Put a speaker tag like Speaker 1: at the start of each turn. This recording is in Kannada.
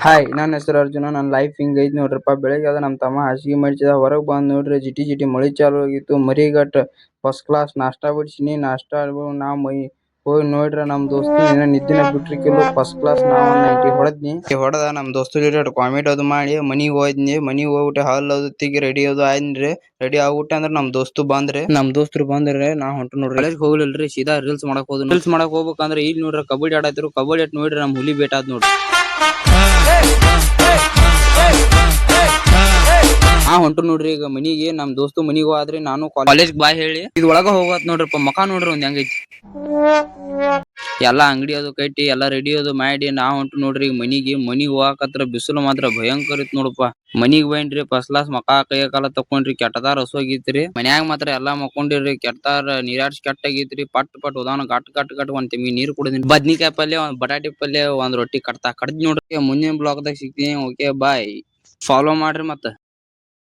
Speaker 1: ಹಾಯ್ ನನ್ನ ಹೆಸರು ಅರ್ಜುನ. ನನ್ನ ಲೈಫ್ ಹಿಂಗೈತಿ ನೋಡ್ರಪ್ಪ. ಬೆಳಗ್ಗೆ ಅದ ನಮ್ಮ ತಮ್ಮ ಹಾಸಿಗೆ ಮಡ್ಚಿದ, ಹೊರಗೆ ಬಂದು ನೋಡ್ರಿ ಜಿಟಿ ಜಿಟಿ ಮಳಿ ಚಾಲು ಆಗಿತ್ತು. ಮರಿಗಟ್ ಫಸ್ಟ್ ಕ್ಲಾಸ್ ನಾಷ್ಟಾ ಬಿಡಿಸಿನಿ. ನಾಷ್ಟಾ ನಾ ಹೋಗಿ ನೋಡ್ರಿ ನಮ್ಮ ದೋಸ್ತ ನಿದ್ದಿನ ಬಿಟ್ರಿಕಿಲ್ಲ. ಫಸ್ಟ್ ಕ್ಲಾಸ್ ನಾವು 90 ಹೊಡೆದ್ನಿ. ಹೊಡೆದ ನಮ್ಮ ದೋಸ್ತ ಜೊತೆ ಕಾಮಿಡಿ ಅದು ಮಾಡಿ ಮನಿಗೆ ಹೋದ್ನಿ. ಮನಿಗೆ ಹೋಗ್ಬಿಟ್ಟು ಹಾಲ್ ಅದು ತಿಗಿ ರೆಡಿ ಅದು ಆಯ್ನ್ರಿ. ರೆಡಿ ಆಗ್ಬಿಟ್ಟೆ ಅಂದ್ರೆ ನಮ್ಮ ದೋಸ್ತರು ಬಂದ್ರೆ ನಾ ಹೊಂಟು ನೋಡ್ರಿ. ಕಾಲೇಜ್ ಹೋಗ್ಲಿಲ್ರಿ, ಸೀದಾ ರೀಲ್ಸ್ ಮಾಡಕ್ ಹೋದ್. ರೀಲ್ಸ್ ಮಾಡಕ್ ಹೋಗ್ಬೇಕಂದ್ರೆ ಇಲ್ಲಿ ನೋಡ್ರಿ ಕಬಡ್ಡಿ ಆಡತ್ತಿರು. ಕಬಡ್ಡಿ ಆಟ ನೋಡ್ರಿ ನಮ್ಮ ಹುಲಿ ಬೇಟ ಆದ್ ನೋಡ್ರಿ. ಹೊಂಟು ನೋಡ್ರಿ ಈಗ ಮನಿಗೆ. ನಮ್ ದೋಸ್ತು ಮನಿಗೂ ಆದ್ರಿ ನಾನು ಕಾಲೇಜ್ ಬಾ ಹೇಳಿ ಇದ್ ಒಳಗ ಹೋಗತ್ ನೋಡ್ರಿಪ್ಪ. ಮಕ ನೋಡ್ರಿ ಒಂದ್ ಹೆಂಗೈತಿ. ಎಲ್ಲಾ ಅಂಗಡಿ ಅದು ಕಟ್ಟಿ ಎಲ್ಲಾ ರೆಡಿ ಅದು ಮಾಡಿ ನಾ ಹೊಂಟು ನೋಡ್ರಿ ಮನಿಗ್ ಹೋಗಾಕತ್ರ ಬಿಸಿಲು ಮಾತ್ರ ಭಯಂಕರ ಇತ್ ನೋಡಪ್ಪ. ಮನಿಗ್ ಬೈನ್ರಿ ಫಸ್ಟ್ ಕ್ಲಾಸ್ ಮಕ ಕೈಯ ಕಾಲ ತಕೊಂಡ್ರಿ. ಕೆಟ್ಟದಾರ ಹಸುವಾಗಿತ್ರಿ. ಮನ್ಯಾಗ ಮಾತ್ರ ಎಲ್ಲಾ ಮಕ್ಕೊಂಡಿರಿ. ಕೆಟ್ಟಾರ ನೀರಾಡ್ಸಿ ಕೆಟ್ಟಾಗೈತ್ರಿ. ಪಟ್ ಉದಾನ ಗಟ್ ಒಂದ್ ತೆಮ್ಮಿ ನೀರ್ ಕುಡಿದ್ರಿ. ಬದ್ನಿಕಾಯಿ ಪಲ್ಯ, ಒಂದ್ ಬಟಾಟಿ ಪಲ್ಯ, ಒಂದ್ ರೊಟ್ಟಿ ಕಡ್ದ್ ನೋಡ್ರಿ. ಮುಂದಿನ ಬ್ಲಾಗ್ ದಾಗ ಸಿಗ್ತೀನಿ. Okay bye. ಫಾಲೋ ಮಾಡ್ರಿ ಮತ್ತ.